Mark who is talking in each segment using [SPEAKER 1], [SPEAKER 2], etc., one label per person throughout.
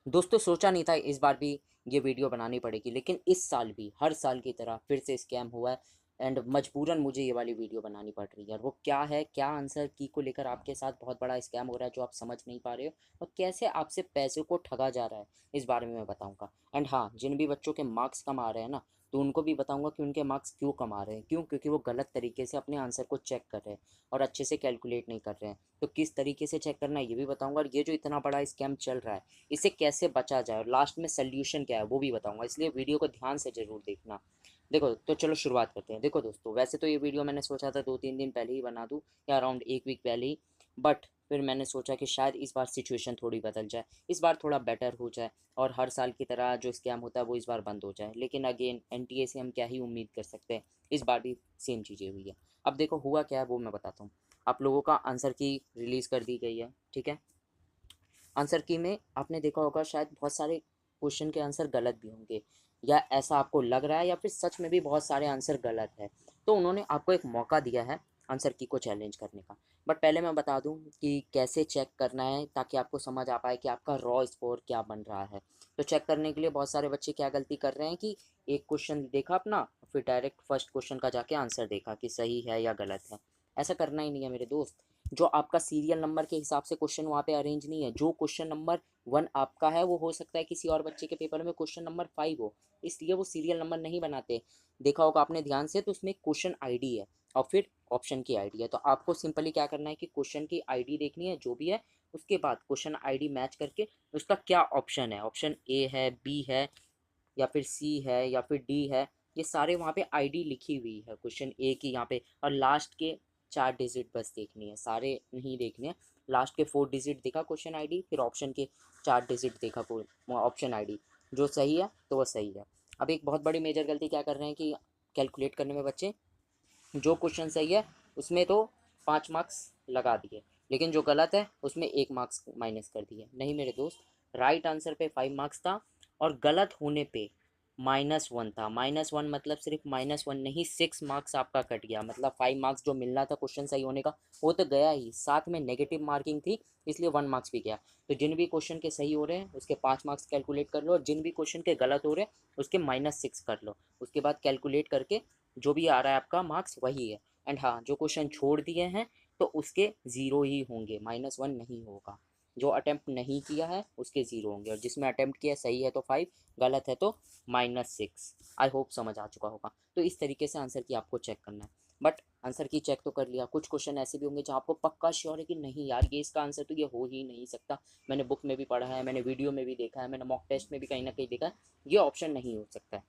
[SPEAKER 1] दोस्तों सोचा नहीं था इस बार भी ये वीडियो बनानी पड़ेगी, लेकिन इस साल भी हर साल की तरह फिर से स्कैम हुआ है। एंड मजबूरन मुझे ये वाली वीडियो बनानी पड़ रही है। और वो क्या है, क्या आंसर की को लेकर आपके साथ बहुत बड़ा स्कैम हो रहा है जो आप समझ नहीं पा रहे हो, और कैसे आपसे पैसे को ठगा जा रहा है, इस बारे में मैं बताऊंगा। एंड हाँ, जिन भी बच्चों के मार्क्स कम आ रहे हैं ना, तो उनको भी बताऊंगा कि उनके मार्क्स क्यों कम आ रहे हैं। क्यों? क्योंकि वो गलत तरीके से अपने आंसर को चेक कर रहे हैं और अच्छे से कैलकुलेट नहीं कर रहे हैं। तो किस तरीके से चेक करना है ये भी बताऊंगा, और ये जो इतना बड़ा स्कैम चल रहा है इससे कैसे बचा जाए, और लास्ट में सोल्यूशन क्या है वो भी बताऊंगा। इसलिए वीडियो को ध्यान से जरूर देखना। देखो तो चलो शुरुआत करते हैं। देखो दोस्तों, वैसे तो ये वीडियो मैंने सोचा था 2-3 दिन पहले ही बना दूँ, या अराउंड एक वीक पहले ही। बट फिर मैंने सोचा कि शायद इस बार सिचुएशन थोड़ी बदल जाए, इस बार थोड़ा बेटर हो जाए, और हर साल की तरह जो स्कैम होता है वो इस बार बंद हो जाए। लेकिन अगेन एनटीए से हम क्या ही उम्मीद कर सकते हैं, इस बार भी सेम चीज़ें हुई है। अब देखो हुआ क्या है वो मैं बताता हूँ। आप लोगों का आंसर की रिलीज़ कर दी गई है, ठीक है। आंसर की में आपने देखा होगा शायद बहुत सारे क्वेश्चन के आंसर गलत भी होंगे, या ऐसा आपको लग रहा है, या फिर सच में भी बहुत सारे आंसर गलत है। तो उन्होंने आपको एक मौका दिया है आंसर की को चैलेंज करने का। बट पहले मैं बता दूं कि कैसे चेक करना है, ताकि आपको समझ आ पाए कि आपका रॉ स्कोर क्या बन रहा है। तो चेक करने के लिए बहुत सारे बच्चे क्या गलती कर रहे हैं कि एक क्वेश्चन देखा अपना, फिर डायरेक्ट फर्स्ट क्वेश्चन का जाके आंसर देखा कि सही है या गलत है। ऐसा करना ही नहीं है मेरे दोस्त। जो आपका सीरियल नंबर के हिसाब से क्वेश्चन वहाँ पे अरेंज नहीं है। जो क्वेश्चन नंबर 1 आपका है वो हो सकता है किसी और बच्चे के पेपर में क्वेश्चन नंबर 5 हो, इसलिए वो सीरियल नंबर नहीं बनाते। देखा होगा आपने ध्यान से, तो उसमें क्वेश्चन आईडी है और फिर ऑप्शन की आईडी है। तो आपको सिंपली क्या करना है कि क्वेश्चन की आईडी देखनी है जो भी है, उसके बाद क्वेश्चन आईडी मैच करके उसका क्या ऑप्शन है, ऑप्शन ए है, बी है, या फिर सी है, या फिर डी है, ये सारे वहाँ पे आईडी लिखी हुई है क्वेश्चन ए की यहाँ पे। और लास्ट के 4 डिजिट बस देखनी है, सारे नहीं देखने हैं। लास्ट के 4 डिजिट देखा क्वेश्चन आईडी, फिर ऑप्शन के 4 डिजिट देखा ऑप्शन आईडी। जो सही है तो वो सही है। अब एक बहुत बड़ी मेजर गलती क्या कर रहे हैं कि कैलकुलेट करने में बच्चे, जो क्वेश्चन सही है उसमें तो 5 मार्क्स लगा दिए, लेकिन जो गलत है उसमें 1 मार्क्स माइनस कर दिए। नहीं मेरे दोस्त, राइट आंसर पे 5 मार्क्स था, और गलत होने पे -1 था। -1 मतलब सिर्फ -1 नहीं, 6 मार्क्स आपका कट गया। मतलब 5 मार्क्स जो मिलना था क्वेश्चन सही होने का वो तो गया ही, साथ में नेगेटिव मार्किंग थी, इसलिए 1 मार्क्स भी गया। तो जिन भी क्वेश्चन के सही हो रहे हैं उसके 5 मार्क्स कैलकुलेट कर लो, और जिन भी क्वेश्चन के गलत हो रहे हैं उसके -6 कर लो। उसके बाद कैलकुलेट करके जो भी आ रहा है आपका मार्क्स वही है। एंड हाँ, जो क्वेश्चन छोड़ दिए हैं तो उसके ज़ीरो ही होंगे, -1 नहीं होगा। जो अटेम्प्ट नहीं किया है उसके ज़ीरो होंगे, और जिसमें अटेम्प्ट किया सही है तो 5, गलत है तो -6। आई होप समझ आ चुका होगा। तो इस तरीके से आंसर की आपको चेक करना है। बट आंसर की चेक तो कर लिया, कुछ क्वेश्चन ऐसे भी होंगे जहाँ आपको पक्का श्योर है कि नहीं यार ये इसका आंसर तो ये हो ही नहीं सकता। मैंने बुक में भी पढ़ा है, मैंने वीडियो में भी देखा है, मैंने मॉक टेस्ट में भी कहीं ना कहीं देखा है, ये ऑप्शन नहीं हो सकता है।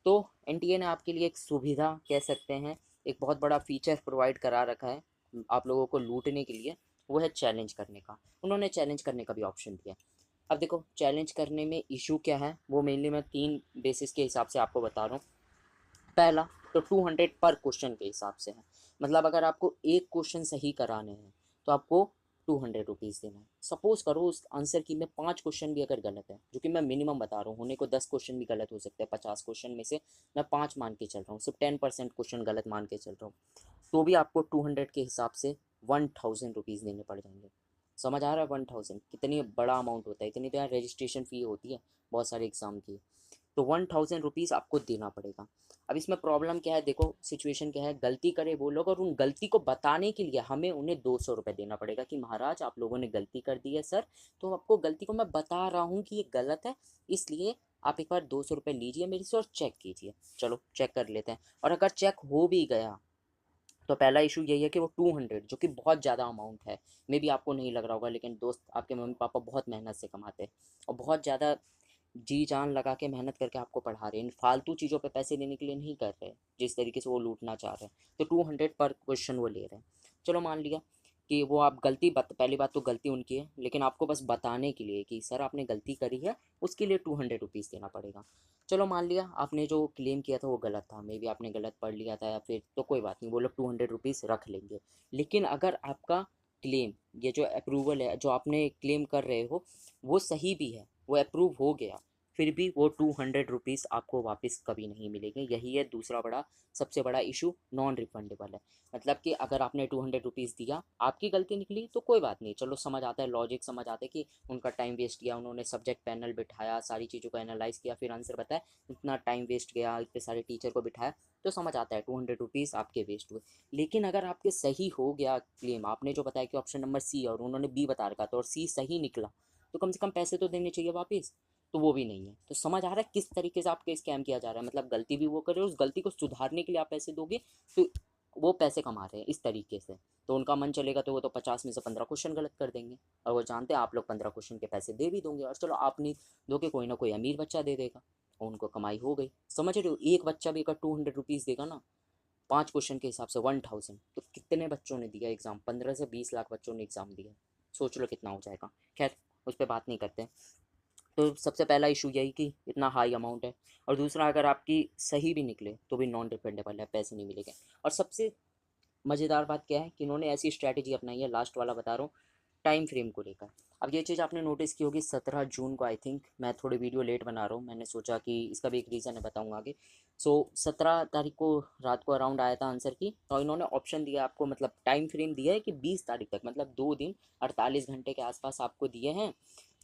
[SPEAKER 1] तो एनटीए ने आपके लिए एक सुविधा कह सकते हैं, एक बहुत बड़ा फीचर प्रोवाइड करा रखा है आप लोगों को लूटने के लिए। वो है चैलेंज करने का। उन्होंने चैलेंज करने का भी ऑप्शन दिया। अब देखो चैलेंज करने में इशू क्या है, वो मेनली मैं 3 बेसिस के हिसाब से आपको बता रहा हूँ। पहला, तो 200 पर क्वेश्चन के हिसाब से है। मतलब अगर आपको एक क्वेश्चन सही कराने हैं तो आपको 200 रुपीज़ देना है। सपोज करो उस आंसर की में 5 क्वेश्चन भी अगर गलत है, जो कि मैं मिनिमम बता रहा हूँ, होने को 10 क्वेश्चन भी गलत हो सकते हैं, 50 क्वेश्चन में से मैं 5 मान के चल रहा हूँ, सिर्फ 10% क्वेश्चन गलत मान के चल रहा हूँ, तो भी आपको 200 के हिसाब से 1000 रुपीज़ देने पड़ जाएंगे। समझ आ रहा है? 1000 कितनी बड़ा अमाउंट होता है, इतनी तो यार रजिस्ट्रेशन फ़ी होती है बहुत सारे एग्ज़ाम की। तो 1000 रुपीज़ आपको देना पड़ेगा। अब इसमें प्रॉब्लम क्या है, देखो सिचुएशन क्या है, गलती करे वो लोग, और उन गलती को बताने के लिए हमें उन्हें 200 रुपये देना पड़ेगा कि महाराज आप लोगों ने गलती कर दी है सर, तो आपको गलती को मैं बता रहा हूँ कि ये गलत है, इसलिए आप एक बार 200 रुपये लीजिए मेरे से और चेक कीजिए। चलो चेक कर लेते हैं। और अगर चेक हो भी गया तो पहला इशू यही है कि वो 200, जो कि बहुत ज़्यादा अमाउंट है, मे भी आपको नहीं लग रहा होगा, लेकिन दोस्त आपके मम्मी पापा बहुत मेहनत से कमाते हैं और बहुत ज़्यादा जी जान लगा के मेहनत करके आपको पढ़ा रहे हैं, फालतू चीज़ों पे पैसे देने के लिए नहीं कर रहे जिस तरीके से वो लूटना चाह रहे हैं। तो 200 पर क्वेश्चन वो ले रहे हैं। चलो मान लिया कि वो आप गलती पहली बात तो गलती उनकी है, लेकिन आपको बस बताने के लिए कि सर आपने गलती करी है, उसके लिए 200 रुपीज़ देना पड़ेगा। चलो मान लिया आपने जो क्लेम किया था वो गलत था, मे बी आपने गलत पढ़ लिया था, या फिर तो कोई बात नहीं, वो लोग 200 रुपीज़ रख लेंगे। लेकिन अगर आपका क्लेम, ये जो अप्रूवल है जो आपने क्लेम कर रहे हो, वो सही भी है, वो अप्रूव हो गया, फिर भी वो 200 रुपीज़ आपको वापस कभी नहीं मिलेंगे। यही है दूसरा बड़ा, सबसे बड़ा इशू, नॉन रिफंडेबल है। मतलब कि अगर आपने 200 रुपीज़ दिया, आपकी गलती निकली तो कोई बात नहीं, चलो समझ आता है, लॉजिक समझ आता है कि उनका टाइम वेस्ट किया, उन्होंने सब्जेक्ट पैनल बिठाया, सारी चीज़ों को एनालाइज किया, फिर आंसर बताया, इतना टाइम वेस्ट गया, इतने सारे टीचर को बिठाया, तो समझ आता है 200 रुपीज़ आपके वेस्ट हुए। लेकिन अगर आपके सही हो गया क्लेम, आपने जो बताया कि ऑप्शन नंबर सी और उन्होंने बी बता रखा था और सी सही निकला, तो कम से कम पैसे तो देने चाहिए वापस, तो वो भी नहीं है। तो समझ आ रहा है किस तरीके से आपके स्कैम किया जा रहा है। मतलब गलती भी वो करे, उस गलती को सुधारने के लिए आप पैसे दोगे, तो वो पैसे कमा रहे हैं इस तरीके से। तो उनका मन चलेगा तो वो तो 50 में से 15 क्वेश्चन गलत कर देंगे, और वो जानते हैं आप लोग 15 क्वेश्चन के पैसे दे भी दोगे, और चलो आप नहीं दोगे, कोई ना कोई अमीर बच्चा दे देगा और उनको कमाई हो गई। समझ रहे हो, एक बच्चा भी अगर 200 रुपीज़ देगा ना, 5 क्वेश्चन के हिसाब से 1000, तो कितने बच्चों ने दिया एग्ज़ाम? 15 से 20 लाख बच्चों ने एग्ज़ाम दिया। सोच लो कितना हो जाएगा। खैर, उस पर बात नहीं करते। तो सबसे पहला इशू यही कि इतना हाई अमाउंट है, और दूसरा अगर आपकी सही भी निकले तो भी नॉन रिफंडेबल है, पैसे नहीं मिलेंगे। और सबसे मज़ेदार बात क्या है कि इन्होंने ऐसी स्ट्रैटेजी अपनाई है, लास्ट वाला बता रहा हूँ, टाइम फ्रेम को लेकर। अब ये चीज़ आपने नोटिस की होगी, 17 जून को आई थिंक, मैं थोड़ी वीडियो लेट बना रहा हूँ, मैंने सोचा कि इसका भी एक रीज़न है, बताऊँगा आगे। सो 17 तारीख को रात को अराउंड आया था आंसर की, तो इन्होंने ऑप्शन दिया आपको, मतलब टाइम फ्रेम दिया है कि 20 तारीख तक, मतलब 2 दिन 48 घंटे के आसपास आपको दिए हैं,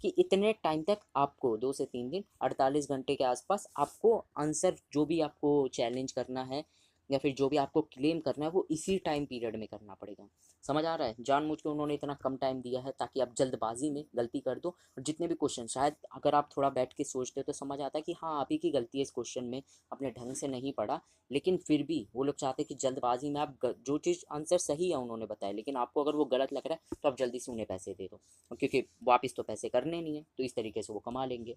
[SPEAKER 1] कि इतने टाइम तक आपको, 2 से 3 दिन 48 घंटे के आसपास आपको आंसर, जो भी आपको चैलेंज करना है या फिर जो भी आपको क्लेम करना है, वो इसी टाइम पीरियड में करना पड़ेगा। समझ आ रहा है, जानबूझ के उन्होंने इतना कम टाइम दिया है ताकि आप जल्दबाजी में गलती कर दो, और जितने भी क्वेश्चन, शायद अगर आप थोड़ा बैठ के सोचते तो समझ आता है कि हाँ आप ही की गलती है इस क्वेश्चन में, अपने ढंग से नहीं पढ़ा, लेकिन फिर भी वो लोग चाहते हैं कि जल्दबाजी में आप जो चीज़ आंसर सही है उन्होंने बताया, लेकिन आपको अगर वो गलत लग रहा है तो आप जल्दी से उन्हें पैसे दे दो, क्योंकि वापस तो पैसे करने नहीं है, तो इस तरीके से वो कमा लेंगे।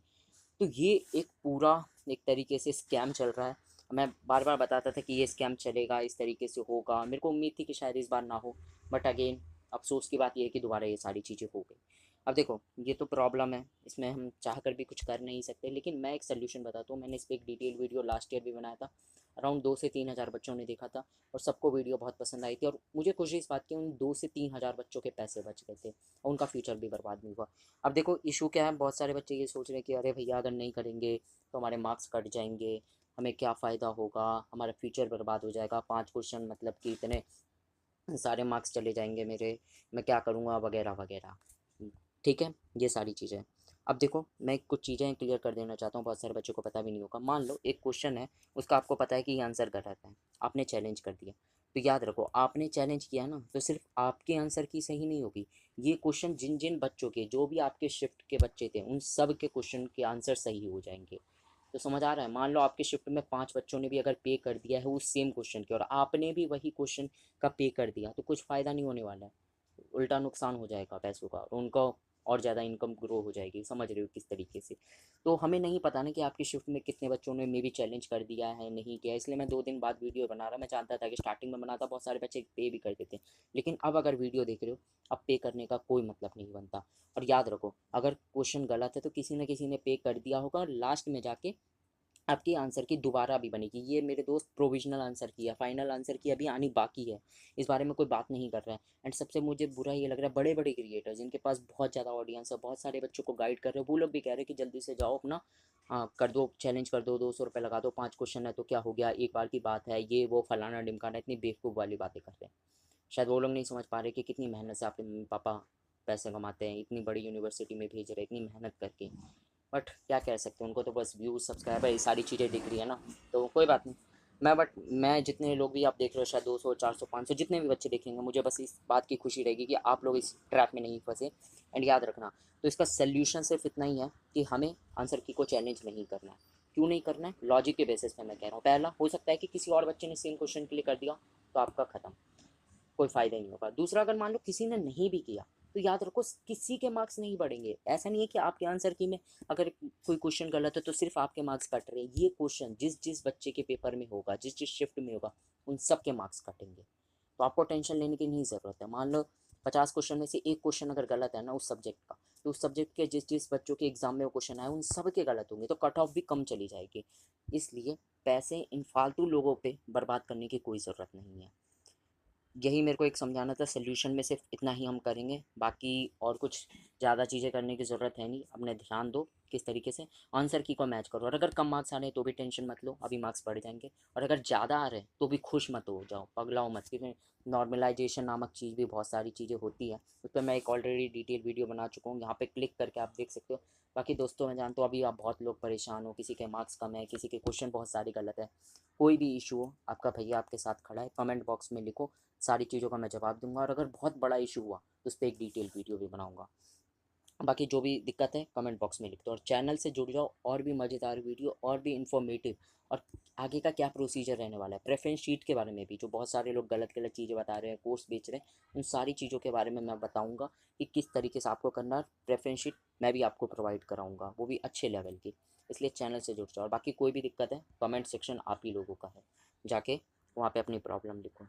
[SPEAKER 1] तो ये एक पूरा एक तरीके से स्कैम चल रहा है। मैं बार बार बताता था कि ये स्कैम चलेगा, इस तरीके से होगा, मेरे को उम्मीद थी कि शायद इस बार ना हो, बट अगेन अफसोस की बात यह है कि दोबारा ये सारी चीज़ें हो गई। अब देखो, ये तो प्रॉब्लम है, इसमें हम चाह कर भी कुछ कर नहीं सकते, लेकिन मैं एक सोल्यूशन बताता हूँ। मैंने इस पर एक डिटेल वीडियो लास्ट ईयर भी बनाया था, अराउंड 2 से 3 हज़ार बच्चों ने देखा था, और सबको वीडियो बहुत पसंद आई थी, और मुझे खुशी इस बात की, उन 2 से 3 हज़ार बच्चों के पैसे बच गए थे और उनका फ्यूचर भी बर्बाद नहीं हुआ। अब देखो इशू क्या है, बहुत सारे बच्चे ये सोच रहे हैं कि अरे भैया अगर नहीं करेंगे तो हमारे मार्क्स कट जाएंगे, हमें क्या फ़ायदा होगा, हमारा फ्यूचर बर्बाद हो जाएगा, 5 क्वेश्चन मतलब कि इतने सारे मार्क्स चले जाएंगे मेरे, मैं क्या करूँगा, वगैरह वगैरह। ठीक है, ये सारी चीज़ें। अब देखो, मैं कुछ चीज़ें क्लियर कर देना चाहता हूँ, बहुत सारे बच्चों को पता भी नहीं होगा। मान लो एक क्वेश्चन है, उसका आपको पता है कि ये आंसर गलत है, आपने चैलेंज कर दिया, तो याद रखो आपने चैलेंज किया ना, तो सिर्फ आपके आंसर की सही नहीं होगी, ये क्वेश्चन जिन जिन बच्चों के, जो भी आपके शिफ्ट के बच्चे थे, उन सब के क्वेश्चन के आंसर सही हो जाएंगे। तो समझ आ रहा है, मान लो आपके शिफ्ट में 5 बच्चों ने भी अगर पे कर दिया है उस सेम क्वेश्चन के, और आपने भी वही क्वेश्चन का पे कर दिया, तो कुछ फ़ायदा नहीं होने वाला है, उल्टा नुकसान हो जाएगा पैसों का, और उनको और ज़्यादा इनकम ग्रो हो जाएगी। समझ रहे हो किस तरीके से। तो हमें नहीं पता ना कि आपकी शिफ्ट में कितने बच्चों ने मे बी चैलेंज कर दिया है, नहीं किया, इसलिए मैं 2 दिन बाद वीडियो बना रहा। मैं जानता था कि स्टार्टिंग में बनाता बहुत सारे बच्चे पे भी कर देते, लेकिन अब अगर वीडियो देख रहे हो, अब पे करने का कोई मतलब नहीं बनता। और याद रखो, अगर क्वेश्चन गलत है तो किसी न किसी ने पे कर दिया होगा, और लास्ट में जाके आपकी आंसर की दोबारा भी बनेगी। ये मेरे दोस्त प्रोविजनल आंसर की है, फाइनल आंसर की अभी आनी बाकी है, इस बारे में कोई बात नहीं कर रहा है। एंड सबसे मुझे बुरा ये लग रहा है, बड़े बड़े क्रिएटर जिनके पास बहुत ज़्यादा ऑडियंस है, बहुत सारे बच्चों को गाइड कर रहे हो, वो लोग भी कह रहे हैं कि जल्दी से जाओ अपना, हाँ कर दो, चैलेंज कर दो, 200 रुपये लगा दो, 5 क्वेश्चन है तो क्या हो गया, एक बार की बात है, ये वो फलाना ढिमकाना, इतनी बेवकूफ़ वाली बातें कर रहे हैं। शायद वो लोग नहीं समझ पा रहे कि कितनी मेहनत से आपके मम्मी पापा पैसे कमाते हैं, इतनी बड़ी यूनिवर्सिटी में भेज रहे हैं इतनी मेहनत करके। बट क्या कह सकते हैं, उनको तो बस व्यूज़ सब्सक्राइबर ये सारी चीज़ें दिख रही है ना, तो कोई बात नहीं। मैं जितने लोग भी आप देख रहे हो, शायद 200 400 500 जितने भी बच्चे देखेंगे, मुझे बस इस बात की खुशी रहेगी कि आप लोग इस ट्रैप में नहीं फंसे। एंड याद रखना, तो इसका सल्यूशन सिर्फ इतना ही है कि हमें आंसर की को चैलेंज नहीं करना है। क्यों नहीं करना है? लॉजिक के बेसिस पे मैं कह रहा हूँ। पहला, हो सकता है कि किसी और बच्चे ने सेम क्वेश्चन के लिए कर दिया, तो आपका ख़त्म, कोई फ़ायदा ही नहीं होगा। दूसरा, अगर मान लो किसी ने नहीं भी किया, तो याद रखो किसी के मार्क्स नहीं बढ़ेंगे। ऐसा नहीं है कि आपके आंसर की में अगर कोई क्वेश्चन गलत है तो सिर्फ आपके मार्क्स कट रहे हैं। ये क्वेश्चन जिस जिस बच्चे के पेपर में होगा, जिस जिस शिफ्ट में होगा, उन सब के मार्क्स कटेंगे। तो आपको टेंशन लेने की नहीं ज़रूरत है। मान लो 50 क्वेश्चन में से एक क्वेश्चन अगर गलत है ना उस सब्जेक्ट का, तो उस सब्जेक्ट के जिस जिस बच्चों के एग्जाम में वो क्वेश्चन आए, उन सब के गलत होंगे, तो कट ऑफ भी कम चली जाएगी। इसलिए पैसे इन फालतू लोगों पे बर्बाद करने की कोई ज़रूरत नहीं है। यही मेरे को एक समझाना था। सोल्यूशन में सिर्फ इतना ही हम करेंगे, बाकी और कुछ ज़्यादा चीज़ें करने की ज़रूरत है नहीं। अपने ध्यान दो, किस तरीके से आंसर की को मैच करो। और अगर कम मार्क्स आ रहे हैं तो भी टेंशन मत लो, अभी मार्क्स बढ़ जाएंगे। और अगर ज़्यादा आ रहे हैं तो भी खुश मत हो जाओ, पगलाओ मत, क्योंकि नॉर्मलाइजेशन नामक चीज़ भी बहुत सारी चीज़ें होती है। उस पर मैं एक ऑलरेडी डिटेल वीडियो बना चुका हूँ, यहाँ पे क्लिक करके आप देख सकते हो। बाकी दोस्तों मैं जानता हूँ अभी आप बहुत लोग परेशान हो, किसी के मार्क्स कम है, किसी के क्वेश्चन बहुत सारे गलत है। कोई भी इशू हो, आपका भैया आपके साथ खड़ा है, कमेंट बॉक्स में लिखो, सारी चीज़ों का मैं जवाब दूंगा। और अगर बहुत बड़ा इशू हुआ तो उस पर एक डिटेल वीडियो भी बनाऊंगा। बाकी जो भी दिक्कत है कमेंट बॉक्स में लिख दो, और चैनल से जुड़ जाओ, और भी मज़ेदार वीडियो और भी इन्फॉर्मेटिव, और आगे का क्या प्रोसीजर रहने वाला है, प्रेफरेंस शीट के बारे में भी, जो बहुत सारे लोग गलत गलत चीज़ें बता रहे हैं, कोर्स बेच रहे हैं, उन सारी चीज़ों के बारे में मैं बताऊंगा कि किस तरीके से आपको करना है। प्रेफरेंस शीट मैं भी आपको प्रोवाइड कराऊंगा, वो भी अच्छे लेवल की। इसलिए चैनल से जुड़ जाओ, और बाकी कोई भी दिक्कत है कमेंट सेक्शन आप ही लोगों का है, जाके वहाँ पे अपनी प्रॉब्लम लिखो।